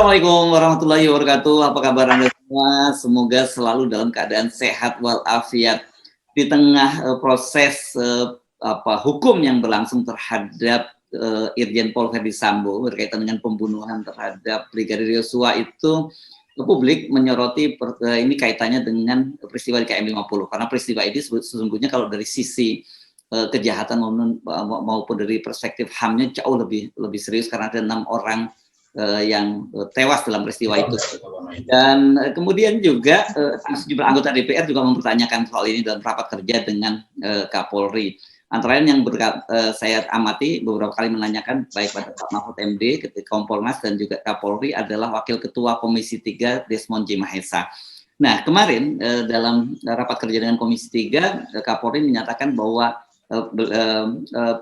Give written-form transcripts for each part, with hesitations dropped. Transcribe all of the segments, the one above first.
Assalamualaikum warahmatullahi wabarakatuh. Apa kabar Anda semua? Semoga selalu dalam keadaan sehat walafiat di tengah proses hukum yang berlangsung terhadap Irjen Pol Verdi Sambo berkaitan dengan pembunuhan terhadap Brigadir Yosua itu. Publik menyoroti ini kaitannya dengan peristiwa di KM 50 karena peristiwa ini sesungguhnya kalau dari sisi kejahatan maupun dari perspektif HAM-nya jauh lebih serius karena ada 6 orang yang tewas dalam peristiwa itu. Dan kemudian juga sejumlah anggota DPR juga mempertanyakan soal ini dalam rapat kerja dengan Kapolri. Antara lain yang saya amati beberapa kali menanyakan baik pada Pak Mahfud MD, Kompolnas dan juga Kapolri adalah Wakil Ketua Komisi 3 Desmond J. Mahesa. Nah, kemarin dalam rapat kerja dengan Komisi 3, Kapolri menyatakan bahwa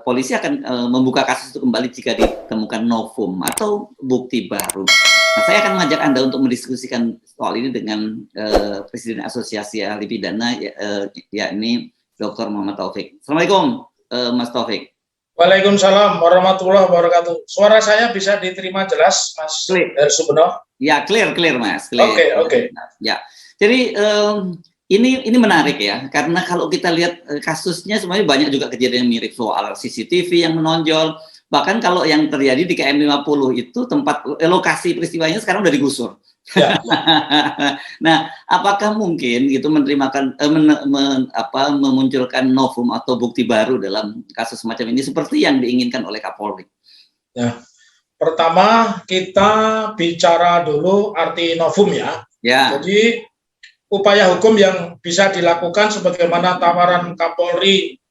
polisi akan membuka kasus itu kembali jika ditemukan novum atau bukti baru. Nah, saya akan mengajak Anda untuk mendiskusikan soal ini dengan Presiden Asosiasi Ahli Pidana, yakni Dr. Muhammad Taufik. Assalamualaikum, Mas Taufik. Waalaikumsalam warahmatullahi wabarakatuh. Suara saya bisa diterima jelas, Mas Subeno? Ya, clear, Mas. Oke. Ya, jadi ini menarik ya, karena kalau kita lihat kasusnya sebenarnya banyak juga kejadian mirip soal CCTV yang menonjol. Bahkan kalau yang terjadi di KM 50 itu tempat lokasi peristiwanya sekarang udah digusur. Ya. Nah, apakah mungkin gitu memunculkan novum atau bukti baru dalam kasus semacam ini seperti yang diinginkan oleh Kapolri? Ya. Pertama kita bicara dulu arti novum ya. Jadi upaya hukum yang bisa dilakukan sebagaimana tawaran Kapolri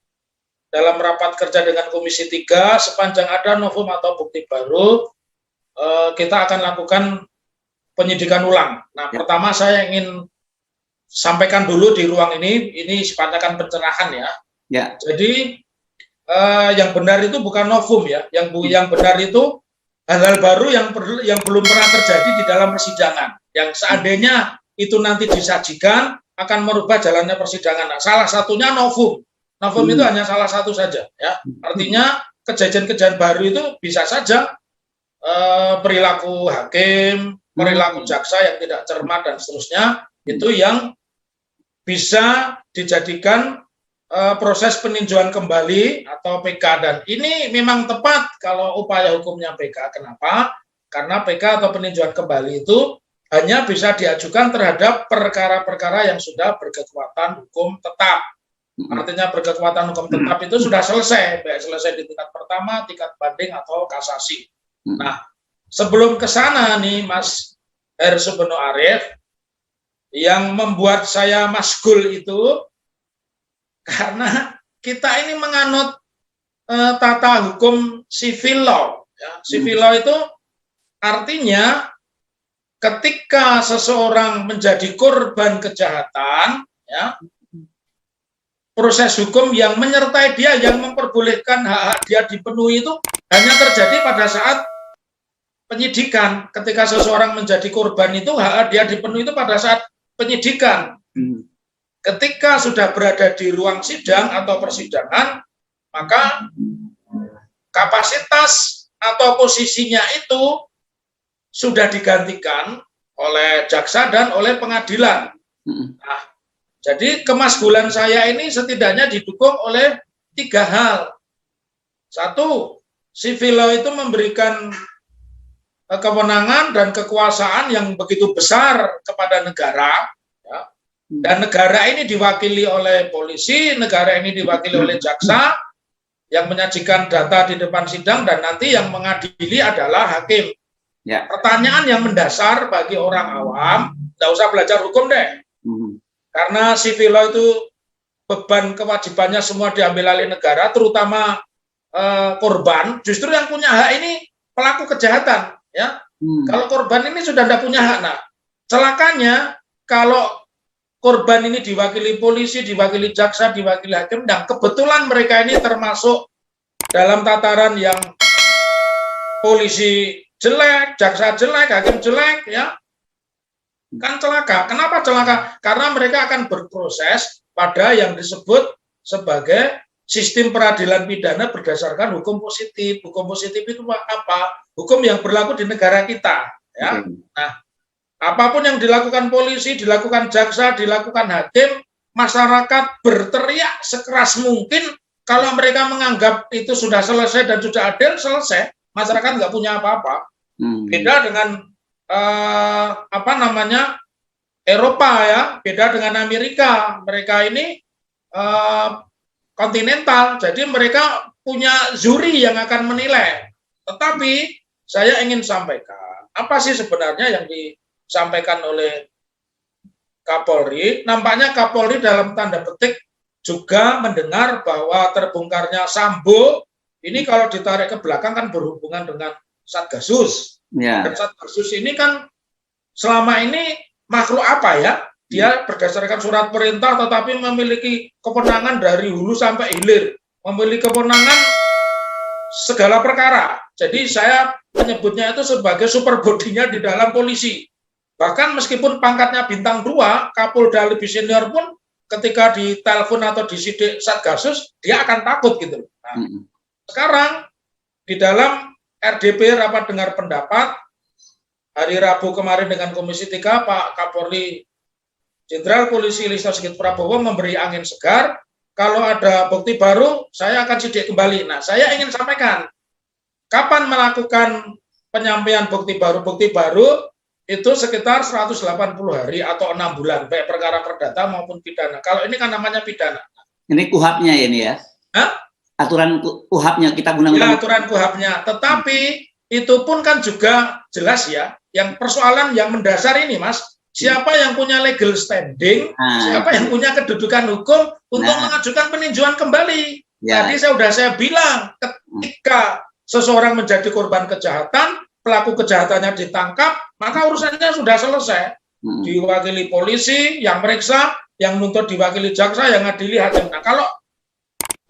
dalam rapat kerja dengan Komisi 3, sepanjang ada novum atau bukti baru, kita akan lakukan penyidikan ulang. Nah, pertama saya ingin sampaikan dulu di ruang ini sifatnya pencerahan ya. Jadi yang benar itu bukan novum ya, yang benar itu hal-hal baru yang belum pernah terjadi di dalam persidangan, yang seandainya itu nanti disajikan akan merubah jalannya persidangan. Nah, salah satunya novum. Novum itu hanya salah satu saja ya. Artinya kejadian-kejadian baru itu bisa saja perilaku hakim, perilaku jaksa yang tidak cermat dan seterusnya itu yang bisa dijadikan proses peninjauan kembali atau PK, dan ini memang tepat kalau upaya hukumnya PK. Kenapa? Karena PK atau peninjauan kembali itu hanya bisa diajukan terhadap perkara-perkara yang sudah berkekuatan hukum tetap. Artinya berkekuatan hukum tetap itu sudah selesai, baik selesai di tingkat pertama, tingkat banding atau kasasi. Nah, sebelum ke sana nih Mas Subeno Arif, yang membuat saya masgul itu karena kita ini menganut tata hukum civil law. Ya. Civil law itu artinya ketika seseorang menjadi korban kejahatan, ya, proses hukum yang menyertai dia, yang memperbolehkan hak-hak dia dipenuhi itu hanya terjadi pada saat penyidikan. Ketika seseorang menjadi korban itu hak-hak dia dipenuhi itu pada saat penyidikan. Ketika sudah berada di ruang sidang atau persidangan, maka kapasitas atau posisinya itu sudah digantikan oleh jaksa dan oleh pengadilan. Nah, jadi kemasgulan saya ini setidaknya didukung oleh 3 hal. 1, civil law itu memberikan kewenangan dan kekuasaan yang begitu besar kepada negara, ya. Dan negara ini diwakili oleh polisi, negara ini diwakili oleh jaksa yang menyajikan data di depan sidang, dan nanti yang mengadili adalah hakim. Ya. Pertanyaan yang mendasar bagi orang awam, nggak usah belajar hukum deh, karena civil law itu beban kewajibannya semua diambil alih negara, terutama korban. Justru yang punya hak ini pelaku kejahatan, ya. Kalau korban ini sudah tidak punya hak. Nah, celakanya kalau korban ini diwakili polisi, diwakili jaksa, diwakili hakim, dan kebetulan mereka ini termasuk dalam tataran yang polisi jelek, jaksa jelek, hakim jelek, ya, kan celaka. Kenapa celaka? Karena mereka akan berproses pada yang disebut sebagai sistem peradilan pidana berdasarkan hukum positif. Hukum positif itu apa? Hukum yang berlaku di negara kita. ya. Nah, apapun yang dilakukan polisi, dilakukan jaksa, dilakukan hakim, masyarakat berteriak sekeras mungkin. Kalau mereka menganggap itu sudah selesai dan sudah adil, selesai, masyarakat nggak punya apa-apa. Beda dengan Eropa ya, beda dengan Amerika. Mereka ini kontinental, jadi mereka punya juri yang akan menilai. Tetapi saya ingin sampaikan, apa sih sebenarnya yang disampaikan oleh Kapolri? Nampaknya Kapolri dalam tanda petik juga mendengar bahwa terbongkarnya Sambo ini kalau ditarik ke belakang kan berhubungan dengan Satgasus. Dan Satgasus ini kan selama ini makhluk apa ya? Dia berdasarkan surat perintah tetapi memiliki kewenangan dari hulu sampai hilir, memiliki kewenangan segala perkara. Jadi saya menyebutnya itu sebagai super bodinya di dalam polisi. Bahkan meskipun pangkatnya bintang 2, Kapolda lebih senior pun ketika ditelepon atau disidik Satgasus, dia akan takut gitu. Nah, sekarang di dalam RDP rapat dengar pendapat hari Rabu kemarin dengan Komisi 3, Pak Kapolri Jenderal Polisi Listio Sigit Prabowo memberi angin segar. Kalau ada bukti baru, saya akan sidik kembali. Nah, saya ingin sampaikan, kapan melakukan penyampaian bukti baru itu sekitar 180 hari atau 6 bulan, baik perkara perdata maupun pidana. Kalau ini kan namanya pidana. Ini KUHAP-nya ya ini ya? Hah? Aturan KUHAP-nya, kita undang-undang. Ya, aturan KUHAP-nya. Tetapi itu pun kan juga jelas ya, yang persoalan yang mendasar ini, Mas, siapa yang punya legal standing, siapa yang punya kedudukan hukum untuk mengajukan peninjauan kembali. Tadi saya bilang, ketika seseorang menjadi korban kejahatan, pelaku kejahatannya ditangkap, maka urusannya sudah selesai. Diwakili polisi, yang meriksa, yang menuntut diwakili jaksa, yang ngadili hakim. Nah, kalau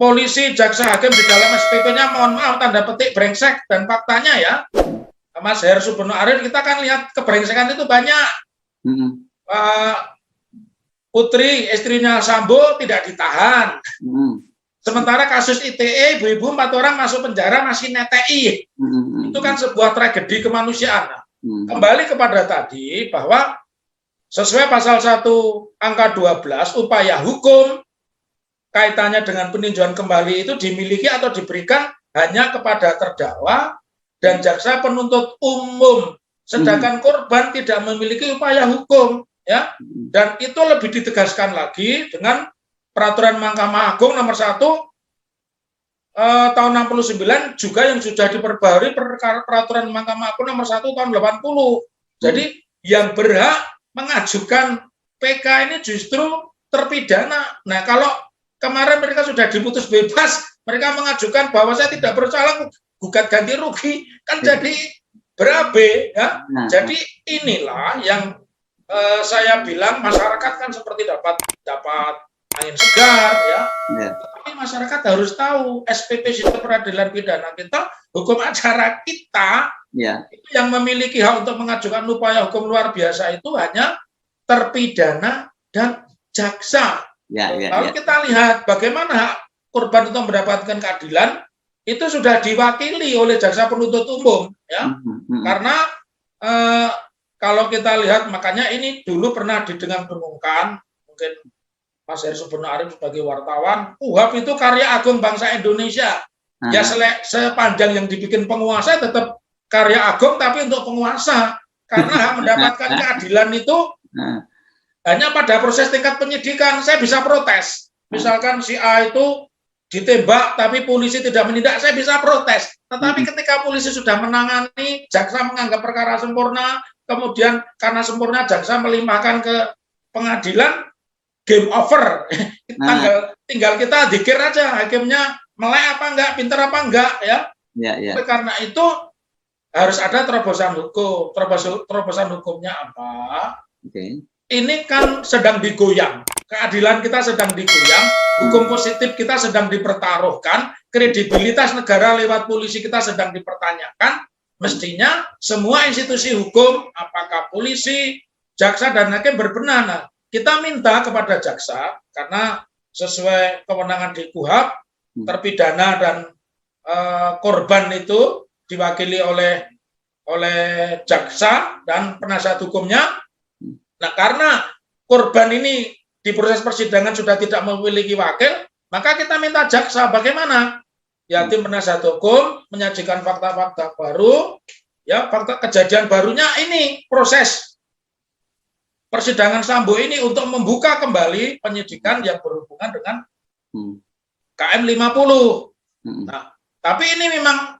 polisi, jaksa, hakim di dalam SPP-nya, mohon maaf, tanda petik brengsek, dan faktanya ya, Mas Heru Subono Arif, kita kan lihat kebrengsekan itu banyak. Putri, istrinya Sambo, tidak ditahan. Sementara kasus ITE, ibu-ibu 4 orang masuk penjara masih netei. Itu kan sebuah tragedi kemanusiaan. Kembali kepada tadi, bahwa sesuai pasal 1 angka 12, upaya hukum kaitannya dengan peninjauan kembali itu dimiliki atau diberikan hanya kepada terdakwa dan jaksa penuntut umum. Sedangkan korban tidak memiliki upaya hukum. Ya, dan itu lebih ditegaskan lagi dengan Peraturan Mahkamah Agung nomor 1 tahun 69 juga yang sudah diperbarui Peraturan Mahkamah Agung nomor 1 tahun 80. Jadi yang berhak mengajukan PK ini justru terpidana. Nah, kalau kemarin mereka sudah diputus bebas, mereka mengajukan bahwa saya tidak bersalah, gugat ganti rugi, kan jadi berabe ya. Jadi inilah yang saya bilang masyarakat kan seperti dapat angin segar ya. Tapi masyarakat harus tahu SPP Sistem Peradilan Pidana kita, hukum acara kita itu yang memiliki hak untuk mengajukan upaya hukum luar biasa itu hanya terpidana dan jaksa. Lalu kita lihat bagaimana hak korban untuk mendapatkan keadilan itu sudah diwakili oleh jaksa penuntut umum ya. Karena kalau kita lihat, makanya ini dulu pernah didengung-dengungkan, mungkin Mas Heru Subono Arif sebagai wartawan, KUHAP itu karya agung bangsa Indonesia. Ya sepanjang yang dibikin penguasa tetap karya agung, tapi untuk penguasa. Karena hak mendapatkan keadilan itu hanya pada proses tingkat penyidikan. Saya bisa protes. Misalkan si A itu ditembak, tapi polisi tidak menindak, saya bisa protes. Tetapi ketika polisi sudah menangani, jaksa menganggap perkara sempurna, kemudian karena sempurna jaksa melimpahkan ke pengadilan, game over. Tinggal kita dikir aja hakimnya melek apa enggak, pinter apa enggak ya. Karena itu harus ada terobosan hukum. Terobosan hukumnya apa? Ini kan sedang digoyang. Keadilan kita sedang digoyang, hukum positif kita sedang dipertaruhkan, kredibilitas negara lewat polisi kita sedang dipertanyakan. Mestinya semua institusi hukum, apakah polisi, jaksa dan hakim berbenah. Kita minta kepada jaksa, karena sesuai kewenangan di KUHAP, terpidana dan korban itu diwakili oleh oleh jaksa dan penasihat hukumnya. Nah, karena korban ini di proses persidangan sudah tidak memiliki wakil, maka kita minta jaksa bagaimana? Ya, tim penasihat hukum menyajikan fakta-fakta baru, ya, fakta kejadian barunya ini proses persidangan Sambo ini untuk membuka kembali penyidikan yang berhubungan dengan KM 50. Nah, tapi ini memang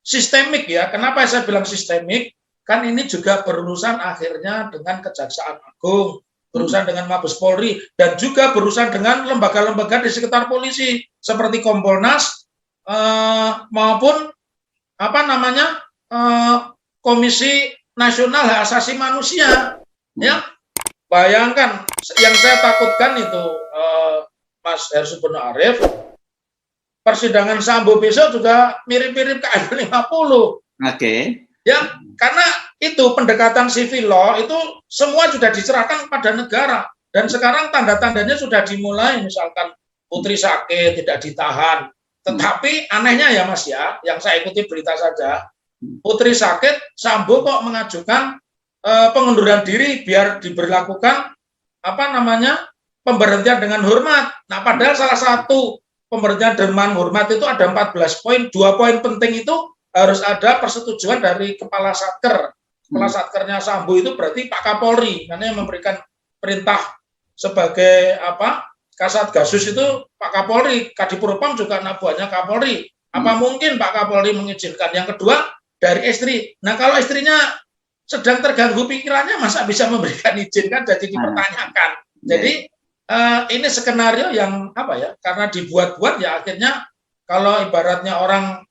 sistemik ya. Kenapa saya bilang sistemik? Kan ini juga berurusan akhirnya dengan Kejaksaan Agung, berurusan dengan Mabes Polri, dan juga berurusan dengan lembaga-lembaga di sekitar polisi seperti Kompolnas maupun Komisi Nasional Hak Asasi Manusia. Ya, bayangkan yang saya takutkan itu, Mas Heru Subono Arif, persidangan Sambo besok juga mirip-mirip KM 50. Oke. Ya, karena itu pendekatan civil law itu semua sudah diserahkan pada negara, dan sekarang tanda-tandanya sudah dimulai, misalkan Putri sakit tidak ditahan. Tetapi anehnya ya Mas ya, yang saya ikuti berita saja, Putri sakit, Sambo kok mengajukan pengunduran diri biar diberlakukan pemberhentian dengan hormat. Nah, padahal salah satu pemberhentian dengan hormat itu ada 14 poin. 2 poin penting itu harus ada persetujuan dari Kepala Satker. Kepala Satkernya Sambo itu berarti Pak Kapolri, karena yang memberikan perintah sebagai Kasat Gasus itu Pak Kapolri, Kadipropam juga anak buahnya Kapolri. Apa mungkin Pak Kapolri mengizinkan? Yang kedua, dari istri. Nah, kalau istrinya sedang terganggu pikirannya, masa bisa memberikan izin, kan jadi dipertanyakan. Jadi ini skenario yang karena dibuat-buat ya, akhirnya kalau ibaratnya orang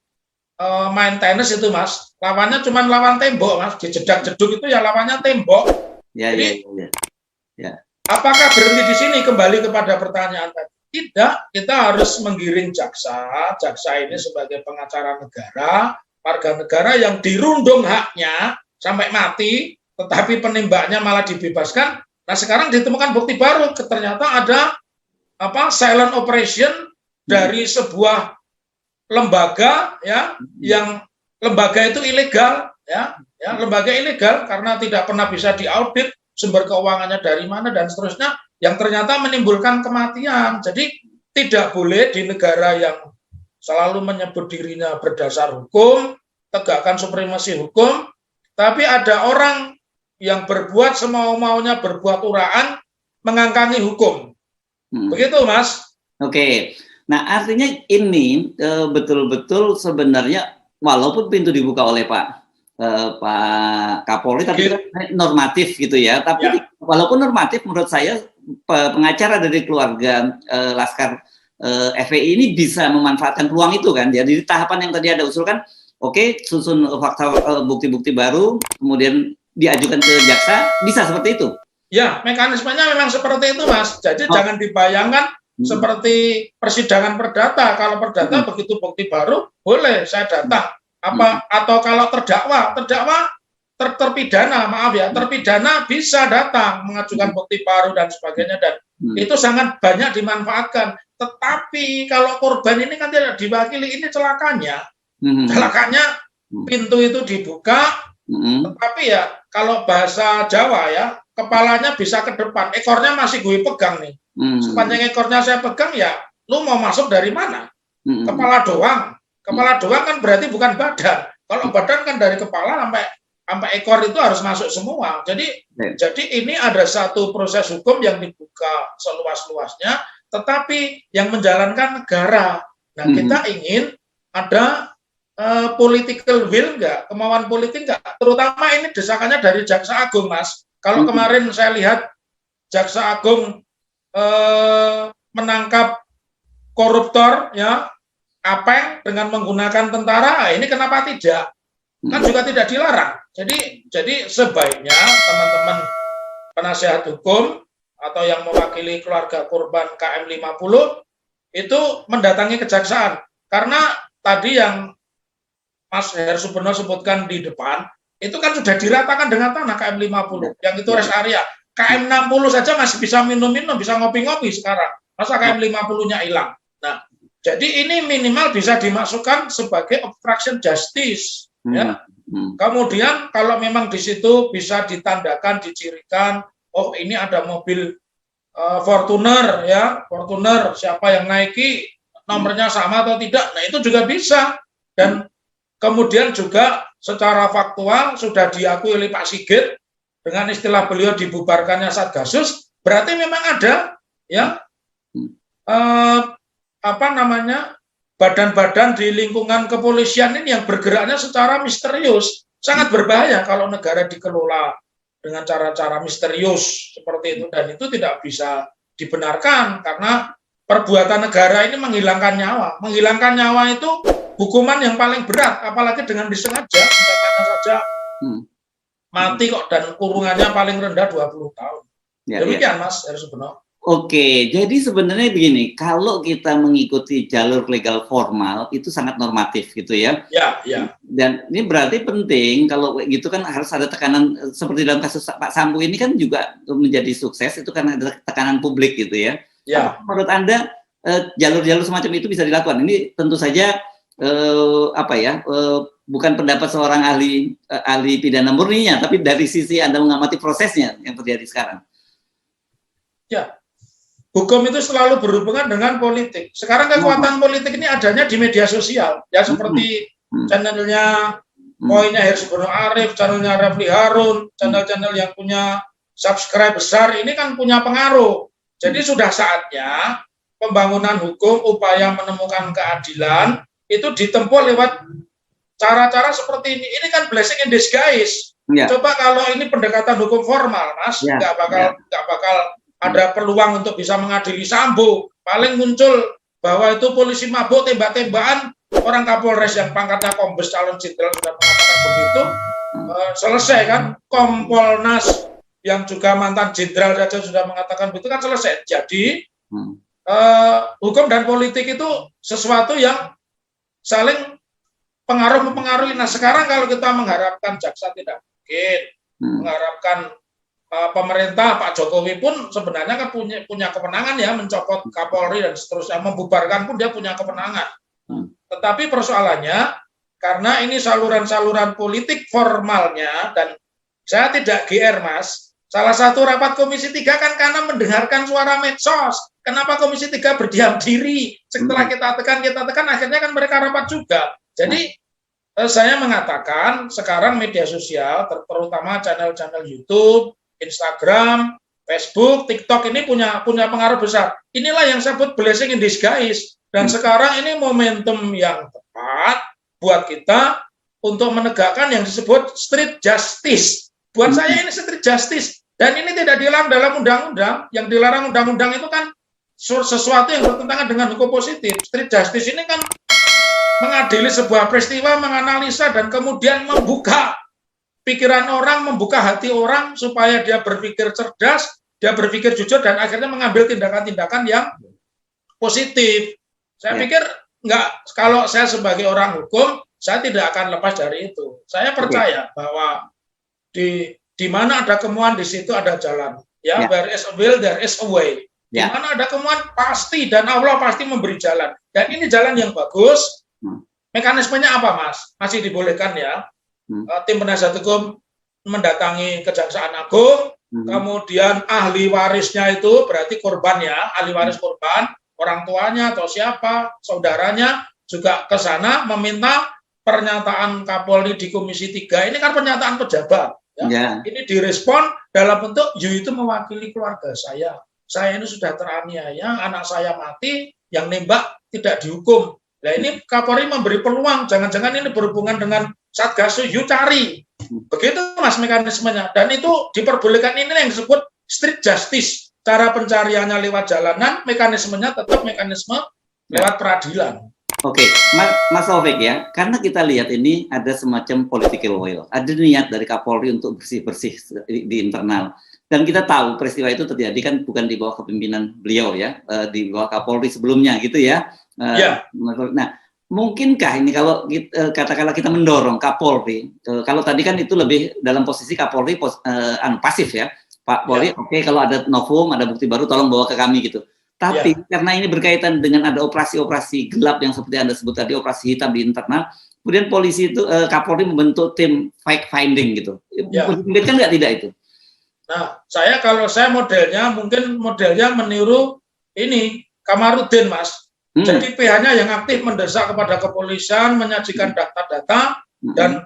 main tenis itu Mas, lawannya cuma lawan tembok Mas, dijedak-jeduk itu ya lawannya tembok. Jadi apakah berhenti di sini? Kembali kepada pertanyaan tadi. Tidak, kita harus menggiring jaksa ini sebagai pengacara negara, warga negara yang dirundung haknya sampai mati, tetapi penembaknya malah dibebaskan. Nah, sekarang ditemukan bukti baru, ternyata ada silent operation dari sebuah lembaga ya, yang lembaga itu ilegal ya, lembaga ilegal karena tidak pernah bisa diaudit sumber keuangannya dari mana dan seterusnya, yang ternyata menimbulkan kematian. Jadi tidak boleh di negara yang selalu menyebut dirinya berdasar hukum, tegakkan supremasi hukum, tapi ada orang yang berbuat semau-maunya, berbuat uraan, mengangkangi hukum. Begitu, Mas. Oke. Nah, artinya ini betul-betul sebenarnya walaupun pintu dibuka oleh Pak Kapolri, tapi normatif gitu ya. Tapi walaupun normatif, menurut saya pengacara dari keluarga Laskar FPI ini bisa memanfaatkan peluang itu kan. Jadi di tahapan yang tadi ada usulkan, oke, susun fakta bukti-bukti baru, kemudian diajukan ke jaksa, bisa seperti itu? Ya, mekanismenya memang seperti itu, Mas. Jadi jangan dibayangkan seperti persidangan perdata. Kalau perdata begitu bukti baru, boleh saya datang. Atau kalau terdakwa terpidana, terpidana bisa datang mengajukan bukti baru dan sebagainya, dan itu sangat banyak dimanfaatkan. Tetapi kalau korban ini kan tidak diwakili, ini celakanya. Celakanya pintu itu dibuka, tetapi ya kalau bahasa Jawa ya, kepalanya bisa ke depan, ekornya masih gue pegang nih. Sepanjang ekornya saya pegang, ya lu mau masuk dari mana? Kepala doang. Kepala doang kan berarti bukan badan. Kalau badan kan dari kepala sampai ekor itu harus masuk semua. Jadi ini ada satu proses hukum yang dibuka seluas-luasnya, tetapi yang menjalankan negara. Nah, kita ingin ada political will enggak, kemauan politik enggak, terutama ini desakannya dari Jaksa Agung, Mas. Kalau kemarin saya lihat Jaksa Agung menangkap koruptor ya, Apeng dengan menggunakan tentara, ini kenapa tidak? Kan juga tidak dilarang. Jadi sebaiknya teman-teman penasihat hukum atau yang mewakili keluarga korban KM 50 itu mendatangi kejaksaan. Karena tadi yang Mas Heru Subono sebutkan di depan, itu kan sudah diratakan dengan tanah KM 50, yang itu rest area. KM 60 saja masih bisa minum-minum, bisa ngopi-ngopi sekarang. Masa KM 50-nya hilang? Nah, jadi ini minimal bisa dimasukkan sebagai obstruction justice. Ya. Kemudian kalau memang di situ bisa ditandakan, dicirikan, oh ini ada mobil Fortuner ya, Fortuner siapa yang naiki, nomornya sama atau tidak, nah itu juga bisa. Dan kemudian juga secara faktual sudah diakui oleh Pak Sigit dengan istilah beliau dibubarkannya Satgasus, berarti memang ada ya badan-badan di lingkungan kepolisian ini yang bergeraknya secara misterius. Sangat berbahaya kalau negara dikelola dengan cara-cara misterius seperti itu, dan itu tidak bisa dibenarkan karena perbuatan negara ini menghilangkan nyawa. Menghilangkan nyawa itu hukuman yang paling berat, apalagi dengan disengaja, misalnya saja mati kok, dan kurungannya paling rendah 20 tahun. Demikian Mas Hersubeno. Oke, jadi sebenarnya begini, kalau kita mengikuti jalur legal formal itu sangat normatif gitu ya. Ya. Dan ini berarti penting kalau gitu kan harus ada tekanan, seperti dalam kasus Pak Sambo ini kan juga menjadi sukses itu karena ada tekanan publik gitu ya. Ya. Menurut Anda jalur-jalur semacam itu bisa dilakukan? Ini tentu saja bukan pendapat seorang ahli pidana murninya, tapi dari sisi Anda mengamati prosesnya yang terjadi sekarang. Ya. Hukum itu selalu berhubungan dengan politik. Sekarang kekuatan politik ini adanya di media sosial, ya seperti channelnya Poinnya Hersubeno Arif, channelnya Refli Harun, channel-channel yang punya subscribe besar ini kan punya pengaruh. Jadi sudah saatnya pembangunan hukum, upaya menemukan keadilan itu ditempuh lewat cara-cara seperti ini. Ini kan blessing in disguise. Ya. Coba kalau ini pendekatan hukum formal, Mas, nggak bakal ada peluang untuk bisa mengadili Sambo. Paling muncul bahwa itu polisi mabuk tembak-tembakan, orang Kapolres yang pangkatnya Kombes calon jenderal sudah mengatakan begitu, selesai kan. Kompolnas yang juga mantan jenderal saja sudah mengatakan begitu kan selesai. Jadi hukum dan politik itu sesuatu yang saling pengaruh-mempengaruhi. Nah sekarang kalau kita mengharapkan jaksa tidak mungkin, mengharapkan pemerintah Pak Jokowi pun sebenarnya kan punya kewenangan ya mencopot Kapolri dan seterusnya, membubarkan pun dia punya kewenangan. Tetapi persoalannya karena ini saluran-saluran politik formalnya, dan saya tidak GR Mas, salah satu rapat Komisi 3 kan karena mendengarkan suara medsos. Kenapa Komisi 3 berdiam diri? Setelah kita tekan akhirnya kan mereka rapat juga. Jadi saya mengatakan sekarang media sosial terutama channel-channel YouTube, Instagram, Facebook, TikTok ini punya pengaruh besar. Inilah yang saya sebut blessing in disguise. Dan sekarang ini momentum yang tepat buat kita untuk menegakkan yang disebut street justice. Buat saya ini street justice. Dan ini tidak dilarang dalam undang-undang. Yang dilarang undang-undang itu kan sesuatu yang bertentangan dengan hukum positif. Street justice ini kan mengadili sebuah peristiwa, menganalisa, dan kemudian membuka pikiran orang, membuka hati orang supaya dia berpikir cerdas, dia berpikir jujur, dan akhirnya mengambil tindakan-tindakan yang positif. Saya pikir kalau saya sebagai orang hukum, saya tidak akan lepas dari itu. Saya percaya bahwa di mana ada kemauan, di situ ada jalan. Ya, where is a will, there is a way. Di mana ada kemauan pasti, dan Allah pasti memberi jalan. Dan ini jalan yang bagus. Mekanismenya apa, Mas? Masih dibolehkan ya. Tim penasihat hukum mendatangi Kejaksaan Agung, kemudian ahli warisnya itu berarti korban ya, ahli waris korban, orang tuanya atau siapa, saudaranya juga ke sana meminta pernyataan Kapolri di Komisi 3. Ini kan pernyataan pejabat. Ya. Ini direspon dalam bentuk, you itu mewakili keluarga saya. Saya ini sudah teraniaya, anak saya mati, yang nembak tidak dihukum. Nah ini Kapolri memberi peluang, jangan-jangan ini berhubungan dengan Satgasus, you cari. Begitu Mas mekanismenya. Dan itu diperbolehkan, ini yang disebut street justice. Cara pencariannya lewat jalanan, mekanismenya tetap mekanisme lewat peradilan. Oke, Mas Taufik ya, karena kita lihat ini ada semacam political will. Ada niat dari Kapolri untuk bersih-bersih di internal. Dan kita tahu peristiwa itu terjadi kan bukan di bawah kepemimpinan beliau ya, di bawah Kapolri sebelumnya gitu ya. Nah, mungkinkah ini kalau katakanlah kita mendorong Kapolri, kalau tadi kan itu lebih dalam posisi Kapolri pasif ya, Pak Polri, oke, kalau ada novum, ada bukti baru, tolong bawa ke kami gitu. Tapi karena ini berkaitan dengan ada operasi-operasi gelap yang seperti Anda sebut tadi, operasi hitam di internal, kemudian polisi itu Kapolri membentuk tim fact finding gitu. Ya. Kan nggak tidak itu? Nah, kalau saya modelnya mungkin meniru ini Kamarudin, Mas. Jadi PH-nya yang aktif mendesak kepada kepolisian, menyajikan data-data dan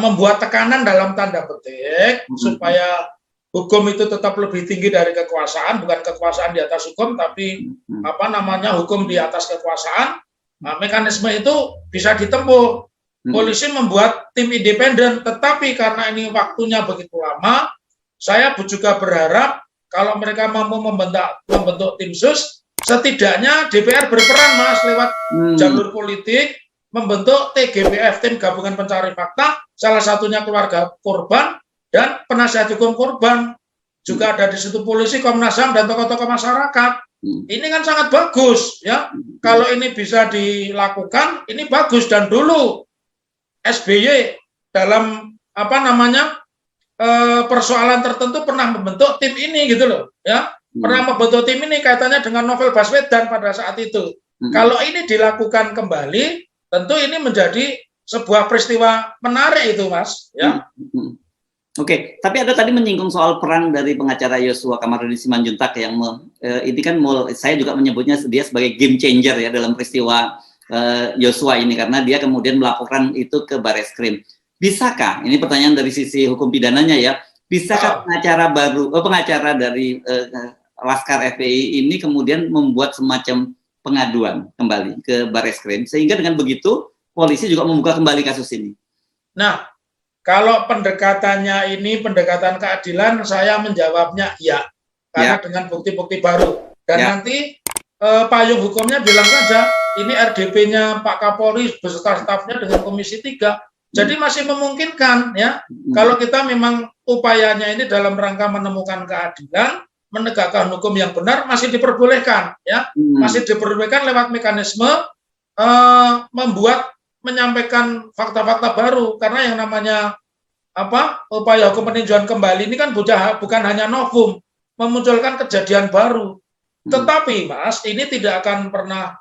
membuat tekanan dalam tanda petik supaya hukum itu tetap lebih tinggi dari kekuasaan, bukan kekuasaan di atas hukum, tapi hukum di atas kekuasaan. Nah, mekanisme itu bisa ditempuh. Polisi membuat tim independen, tetapi karena ini waktunya begitu lama, saya juga berharap kalau mereka mampu membentuk tim sus, setidaknya DPR berperan, Mas, lewat jalur politik, membentuk TGPF, tim gabungan pencari fakta, salah satunya keluarga korban dan penasihat hukum korban. Juga ada di situ polisi, Komnas HAM, dan tokoh-tokoh masyarakat. Ini kan sangat bagus, ya. Kalau ini bisa dilakukan, ini bagus. Dan dulu SBY dalam persoalan tertentu pernah membentuk tim ini, gitu loh, ya. Pernah membentuk tim ini kaitannya dengan novel Baswedan pada saat itu. Kalau ini dilakukan kembali, tentu ini menjadi sebuah peristiwa menarik itu, Mas, ya. Oke, tapi ada tadi menyinggung soal peran dari pengacara Yosua Kamarudin Simanjuntak yang ini kan saya juga menyebutnya dia sebagai game changer ya dalam peristiwa Yosua ini, karena dia kemudian melaporkan itu ke Bareskrim. Bisakah, ini pertanyaan dari sisi hukum pidananya ya, bisakah pengacara dari Laskar FPI ini kemudian membuat semacam pengaduan kembali ke Bareskrim, sehingga dengan begitu polisi juga membuka kembali kasus ini? Nah, kalau pendekatannya ini pendekatan keadilan, saya menjawabnya ya, karena dengan bukti-bukti baru. Dan nanti payung hukumnya bilang saja, ini RDP-nya Pak Kapolri beserta stafnya dengan Komisi 3. Jadi masih memungkinkan, ya. Kalau kita memang upayanya ini dalam rangka menemukan keadilan, menegakkan hukum yang benar, masih diperbolehkan, ya. Masih diperbolehkan lewat mekanisme menyampaikan fakta-fakta baru, karena yang namanya upaya hukum peninjauan kembali ini kan bukan hanya novum, memunculkan kejadian baru. Tetapi, Mas, ini tidak akan pernah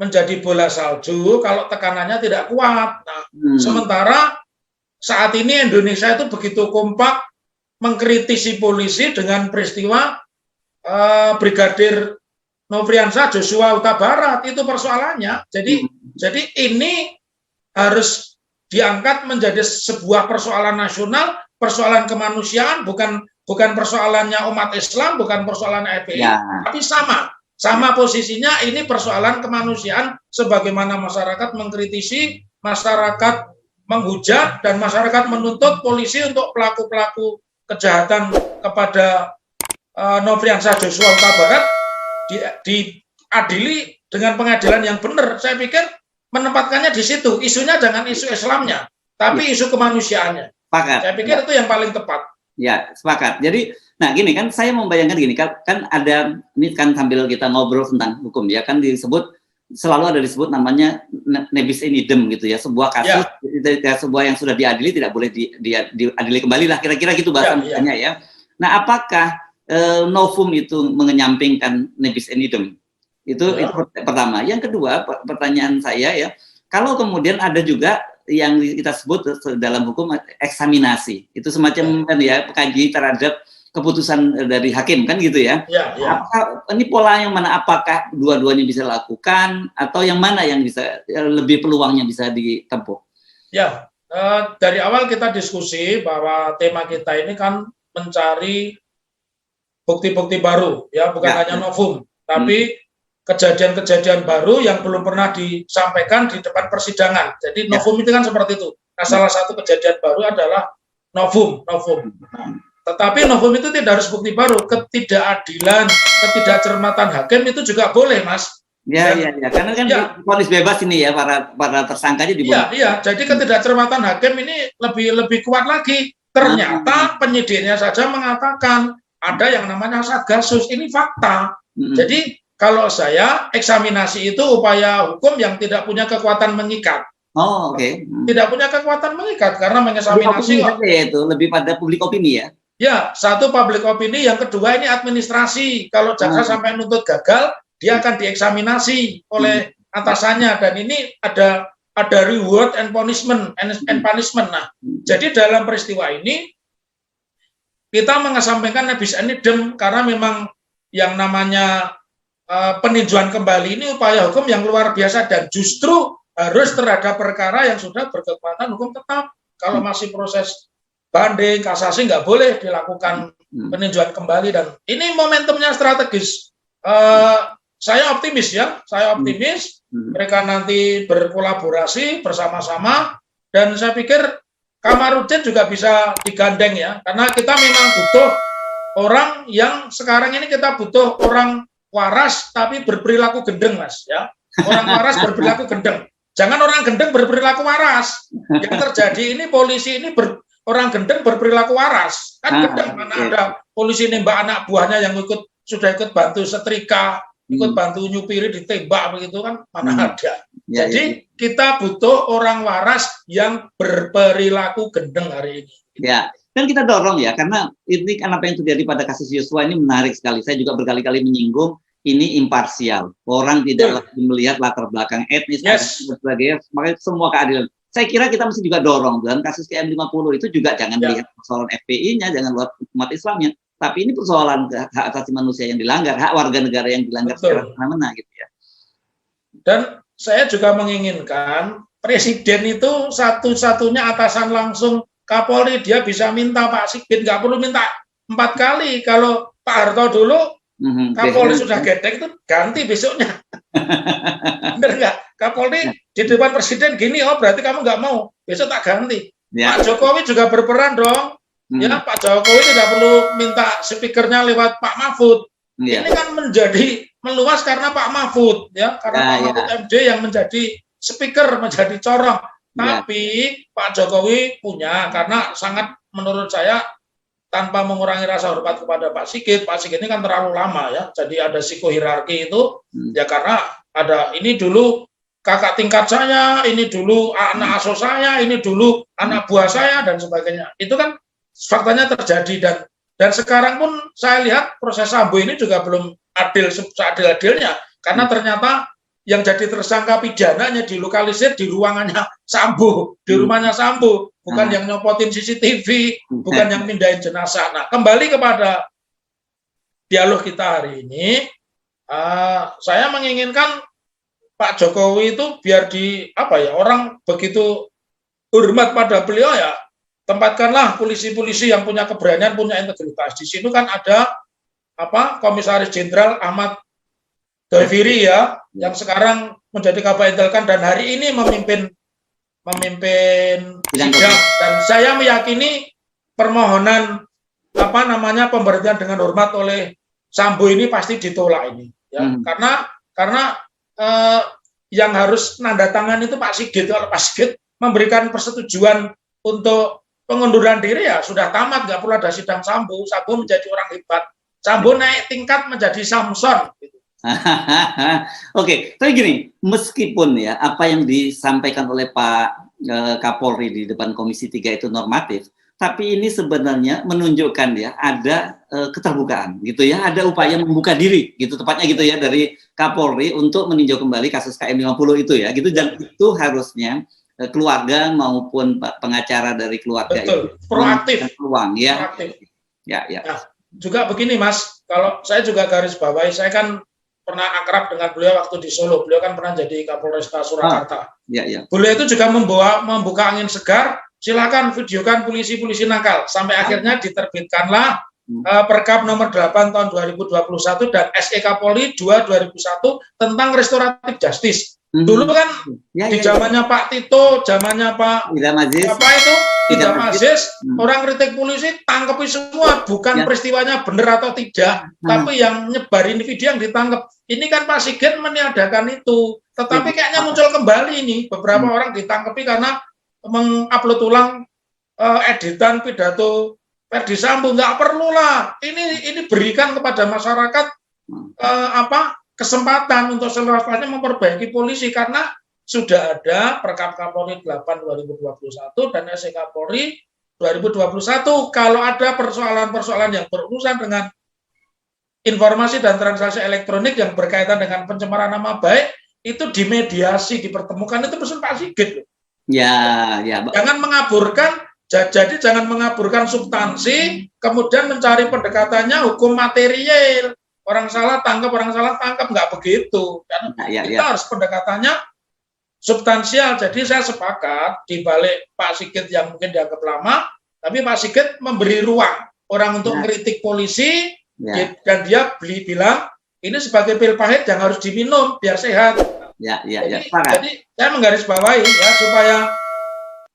menjadi bola salju kalau tekanannya tidak kuat. Nah, sementara saat ini Indonesia itu begitu kompak mengkritisi polisi dengan peristiwa Brigadir Nofriansah Joshua Huta Barat, itu persoalannya. Jadi ini harus diangkat menjadi sebuah persoalan nasional, persoalan kemanusiaan, bukan persoalannya umat Islam, bukan persoalan FPI, tapi sama posisinya. Ini persoalan kemanusiaan, sebagaimana masyarakat mengkritisi, masyarakat menghujat, dan masyarakat menuntut polisi untuk pelaku-pelaku kejahatan kepada Nofriansah Joshua Huta Barat diadili dengan pengadilan yang benar. Saya pikir menempatkannya di situ, isunya jangan isu Islamnya, tapi isu kemanusiaannya. Sepakat. Saya pikir itu yang paling tepat. Ya, sepakat. Jadi, nah gini kan, saya membayangkan gini, kan ada, ini kan sambil kita ngobrol tentang hukum ya, kan selalu ada disebut namanya nebis in idem gitu ya, sebuah kasus, sebuah yang sudah diadili tidak boleh diadili kembali lah, kira-kira gitu bahasanya ya. Nah, apakah novum itu menyampingkan nebis in idem? Itu pertama. Yang kedua, pertanyaan saya ya, kalau kemudian ada juga yang kita sebut dalam hukum eksaminasi, itu semacam kan ya, pengkaji terhadap keputusan dari hakim kan gitu ya. Apakah ini pola yang mana? Apakah dua-duanya bisa dilakukan atau yang mana yang bisa lebih peluangnya bisa ditempuh? Ya, dari awal kita diskusi bahwa tema kita ini kan mencari bukti-bukti baru ya, bukan hanya novum, tapi kejadian-kejadian baru yang belum pernah disampaikan di depan persidangan. Jadi novum itu kan seperti itu. Nah, salah satu kejadian baru adalah novum. Nah, tetapi novum itu tidak harus bukti baru. Ketidakadilan, ketidakcermatan hakim itu juga boleh, Mas. Ya. Karena kan vonis bebas ini ya, para tersangkanya dibunuh. Iya. Jadi ketidakcermatan hakim ini lebih kuat lagi. Ternyata penyidiknya saja mengatakan ada yang namanya Satgasus. Ini fakta. Jadi kalau saya, eksaminasi itu upaya hukum yang tidak punya kekuatan mengikat. Tidak punya kekuatan mengikat karena mengeksaminasi itu lebih pada publik opini ya. Ya, satu publik opini, yang kedua ini administrasi. Kalau jaksa sampai nuntut gagal, dia akan dieksaminasi oleh atasannya, dan ini ada ada reward and punishment. Nah, jadi dalam peristiwa ini kita mengesampingkan nebis idem karena memang yang namanya peninjauan kembali ini upaya hukum yang luar biasa dan justru harus terhadap perkara yang sudah berkekuatan hukum tetap. Kalau masih proses banding, kasasi nggak boleh dilakukan peninjauan kembali dan ini momentumnya strategis. Saya optimis ya, mereka nanti berkolaborasi bersama-sama dan saya pikir Kamarudin juga bisa digandeng ya, karena kita memang butuh orang yang sekarang ini kita butuh orang waras tapi berperilaku gendeng Mas ya, orang waras berperilaku gendeng. Jangan orang gendeng berperilaku waras. Yang terjadi ini polisi ini orang gendeng berperilaku waras. Kan gendeng mana ada polisi nembak anak buahnya yang sudah ikut bantu setrika, ikut bantu nyupiri ditembak begitu kan mana ada. Jadi kita butuh orang waras yang berperilaku gendeng hari ini. Ya. Dan kita dorong ya, karena ini kan apa yang terjadi pada kasus Yosua ini menarik sekali. Saya juga berkali-kali menyinggung ini imparsial. Orang tidak lagi melihat latar belakang etnis dan sebagainya, makanya semua keadilan. Saya kira kita mesti juga dorong dalam kasus KM50 itu juga jangan lihat persoalan FPI-nya, jangan lihat umat Islamnya, tapi ini persoalan hak asasi manusia yang dilanggar, hak warga negara yang dilanggar secara mana gitu ya. Dan saya juga menginginkan presiden itu satu-satunya atasan langsung Kapolri, dia bisa minta Pak Sigit, nggak perlu minta 4 kali. Kalau Pak Harto dulu Kapolri sudah gedek itu ganti besoknya. Bener nggak? Kapolri di depan presiden gini, oh berarti kamu nggak mau, besok tak ganti. Pak Jokowi juga berperan dong. Ya, Pak Jokowi tidak perlu minta speakernya lewat Pak Mahfud. Ini kan menjadi meluas karena Pak Mahfud, ya, karena Pak Mahfud MD yang menjadi speaker, menjadi corong. Tapi Pak Jokowi punya, karena sangat menurut saya tanpa mengurangi rasa hormat kepada Pak Sigit ini kan terlalu lama ya, jadi ada psikohierarki itu ya, karena ada ini dulu kakak tingkat saya, ini dulu anak asuh saya, ini dulu anak buah saya dan sebagainya. Itu kan faktanya terjadi dan sekarang pun saya lihat proses Sambo ini juga belum adil seadil-adilnya karena ternyata yang jadi tersangka pidananya dilokalisir di ruangannya Sambo, di rumahnya Sambo, bukan yang nyopotin CCTV, bukan yang pindahin jenazah. Nah, kembali kepada dialog kita hari ini, saya menginginkan Pak Jokowi itu biar orang begitu hormat pada beliau ya, tempatkanlah polisi-polisi yang punya keberanian, punya integritas. Di sini kan ada Komisaris Jenderal Ahmad Doviri ya, yang sekarang menjadi Kabak Intelkan dan hari ini memimpin sidang, dan saya meyakini permohonan pemberhentian dengan hormat oleh Sambo ini pasti ditolak ini ya, karena yang harus nanda tangan itu Pak Sigit. Kalau Pak Sigit memberikan persetujuan untuk pengunduran diri ya sudah tamat, nggak perlu ada sidang Sambo menjadi orang hebat, Sambo naik tingkat menjadi Samson gitu. Oke, tapi gini, meskipun ya apa yang disampaikan oleh Pak Kapolri di depan Komisi 3 itu normatif, tapi ini sebenarnya menunjukkan ya ada keterbukaan gitu ya, ada upaya membuka diri gitu tepatnya gitu ya dari Kapolri untuk meninjau kembali kasus KM50 itu ya gitu, dan itu harusnya keluarga maupun pengacara dari keluarga itu proaktif peluang ya. Proaktif. Ya. Nah, juga begini Mas, kalau saya juga garis bawahi, saya kan pernah akrab dengan beliau waktu di Solo. Beliau kan pernah jadi Kapolresta Surakarta. Beliau itu juga membuka angin segar. Silakan videokan polisi-polisi nakal. Sampai akhirnya diterbitkanlah Perkap nomor 8 tahun 2021 dan SE Kapolri 2/2001 tentang restoratif justice. Dulu kan di zamannya Pak Tito, zamannya Pak Idam Aziz, orang kritik polisi tangkepi semua, bukan peristiwanya benar atau tidak, tapi yang nyebarin video yang ditangkap. Ini kan Pak Sigit meniadakan itu, tetapi kayaknya muncul kembali ini, beberapa orang ditangkepi karena mengupload ulang editan pidato Ferdi Sambo. Nggak perlu lah, ini berikan kepada masyarakat kesempatan untuk seluas-luasnya memperbaiki polisi, karena sudah ada Perkap Kapolri 8/2021 dan SE Kapolri 2021. Kalau ada persoalan-persoalan yang berurusan dengan informasi dan transaksi elektronik yang berkaitan dengan pencemaran nama baik, itu dimediasi, dipertemukan, itu pesan Pak Sigit loh. Ya. Jangan mengaburkan, jadi jangan mengaburkan substansi, kemudian mencari pendekatannya hukum material. Orang salah tangkap, nggak begitu. Kita harus pendekatannya substansial. Jadi saya sepakat di balik Pak Sigit yang mungkin dianggap lama, tapi Pak Sigit memberi ruang orang untuk mengkritik polisi, dan dia bilang ini sebagai pil pahit yang harus diminum biar sehat. Jadi saya menggarisbawahi ya, supaya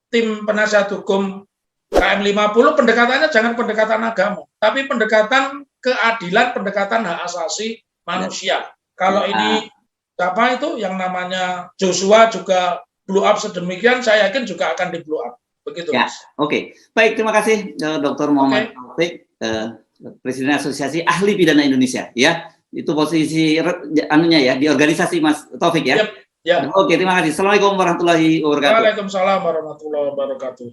tim penasihat hukum KM 50 pendekatannya jangan pendekatan agama, tapi pendekatan keadilan, pendekatan hak asasi manusia. Kalau ini apa itu yang namanya Joshua juga blow up sedemikian, saya yakin juga akan di blow up. Begitu. Oke. Baik, terima kasih Dr. Muhammad Taufik, Presiden Asosiasi Ahli Pidana Indonesia. Ya, itu posisi anunya ya di organisasi Mas Taufik ya. Ya. Oke, terima kasih. Assalamualaikum warahmatullahi wabarakatuh. Waalaikumsalam warahmatullahi wabarakatuh.